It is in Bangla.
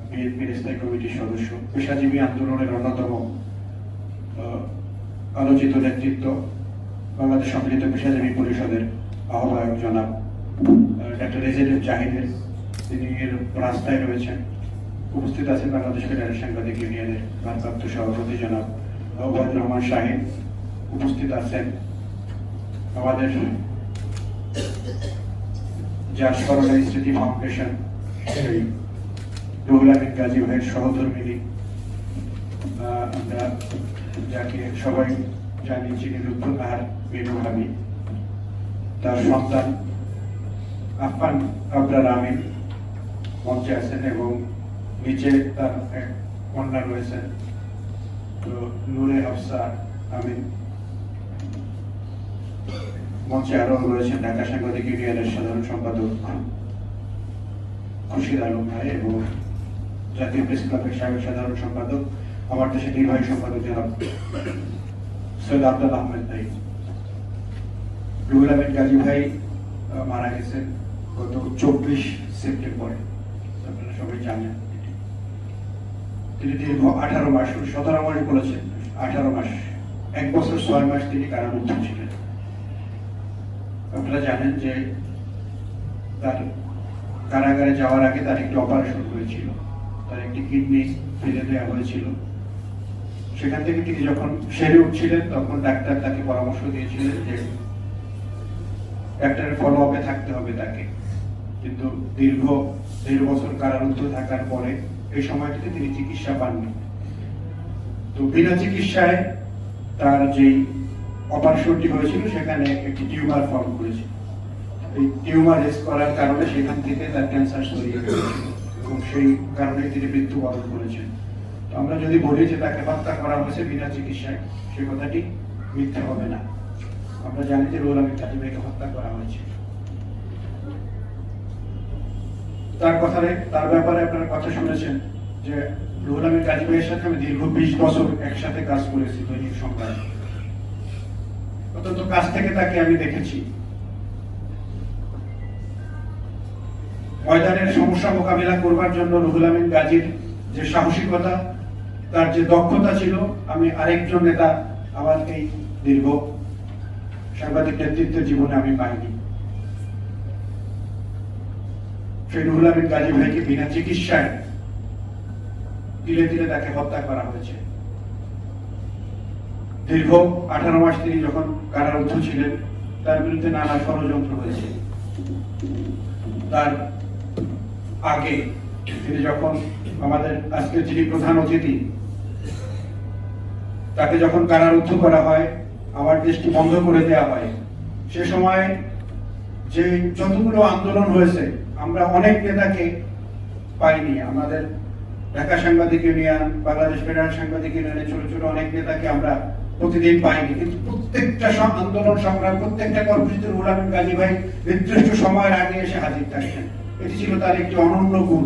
বিএনপির স্থায়ী কমিটির সদস্য, পেশাজীবী আন্দোলনের অন্যতম আলোচিত নেতৃত্ব, বাংলাদেশ সম্মিলিত পেশাজীবী পরিষদের আহ্বায়ক জনাব ডক্টর রেজিডেন্ট জাহিদের, তিনি এর রাস্তায় রয়েছেন। উপস্থিত আছেন বাংলাদেশ ফেডারেল সাংবাদিক ইউনিয়নের ভারপ্রাপ্ত সভাপতি জনাব ওবায়দুর রহমান শাহিন। উপস্থিত আছেন আমাদের যার স্মরণে স্মৃতি ফাউন্ডেশন সেই রুহুল আমিন গাজী ভাইয়ের সহধর্মিনী, আমরা যাকে সবাই জানি চিনি লুৎফুল নাহার বেনু ভাবি, তার সন্তান আফফান আবরার আমিন মঞ্চে আছেন এবং নিচে তার এক কন্যা রয়েছেন তো নূরে আফসা আমিন। মঞ্চে আরো রয়েছেন ঢাকা সাংবাদিক ইউনিয়নের সাধারণ সম্পাদক খুরশিদ আলম ভাই এবং জাতীয় প্রেস ক্লাবের সাবেক সাধারণ সম্পাদক, আমার দেশের নির্বাহী সম্পাদক জনাব সৈয়দ আব্দুল আহমেদ ভাই। রুহুল আমিন গাজী ভাই মারা গেছেন গত 24 সেপ্টেম্বর, আপনারা সবাই জানেন। তিনি দীর্ঘ 18 মাস, 17 মাস বলেছেন, 18 মাস, 1 বছর 6 মাস তিনি কারারুদ্ধ ছিলেন। আপনারা জানেন যে তার কারাগারে যাওয়ার আগে তার একটি অপারেশন হয়েছিল, তার একটি কিডনি ফেলে দেওয়া হয়েছিল। সেখান থেকে তিনি যখন সেরে উঠছিলেন তখন ডাক্তার তাকে পরামর্শ দিয়েছিলেন যে ডাক্তারের ফলো আপে থাকতে হবে তাকে, কিন্তু দীর্ঘ 1.5 বছর কারারুদ্ধ থাকার পরে এই সময়টিতে তিনি চিকিৎসা পাননি। তো বিনা চিকিৎসায় তার যেই অপারেশনটি হয়েছিল সেখানে একটি টিউমার ফর্ম করেছে। এই টিউমার রেস করার কারণে সেখান থেকে তার ক্যান্সার ছড়িয়ে গিয়েছিল এবং সেই কারণে তিনি মৃত্যুবরণ করেছেন। তো আমরা যদি বলি যে তাকে হত্যা করা হয়েছে বিনা চিকিৎসায়, সে কথাটি মিথ্যা হবে না। আমরা জানি যে রুহুল আমিন গাজী ভাইকে হত্যা করা হয়েছে। তার ব্যাপারে আপনারা কথা শুনেছেন যে রুহুল আমিন গাজী ভাইয়ের সাথে আমি দীর্ঘ 20 বছর একসাথে কাজ করেছি দৈনিক সংবাদ। অত্যন্ত কাছ থেকে তাকে আমি দেখেছি। ময়দানের সমস্যা মোকাবিলা করবার জন্য রুহুল আমিন গাজীর যে সাহসিকতা, তার যে দক্ষতা ছিল, আমি আরেকজন নেতা আমার এই দীর্ঘ সাংবাদিক নেতৃত্বের জীবনে আমি পাইনি। সেই রুহুল আমিন গাজী ভাইকে বিনা চিকিৎসায় তিলে তিলে তাকে হত্যা করা হয়েছে। দীর্ঘ 18 মাস তিনি যখন কারারুদ্ধ ছিলেন, তার বিরুদ্ধে নানা ষড়যন্ত্র হয়েছে। তার আগে তিনি যখন আমাদের আজকে যিনি প্রধান অতিথি, তাকে যখন কারারুদ্ধ করা হয়, আমার দেশটি বন্ধ করে দেওয়া হয়, সে সময় যে যতগুলো আন্দোলন হয়েছে আমরা অনেক নেতাকে পাইনি। আমাদের ঢাকা সাংবাদিক ইউনিয়ন, বাংলাদেশ ফেডারেল সাংবাদিক ইউনিয়নের ছোট ছোট অনেক নেতাকে আমরা প্রতিদিন পাইনি, কিন্তু প্রত্যেকটা আন্দোলন সংগ্রাম, প্রত্যেকটা কর্মসূচিতে রুহুল আমিন গাজী ভাই নির্দিষ্ট সময়ের আগে এসে হাজির থাকতেন। এটি ছিল তার একটি অনন্য গুণ।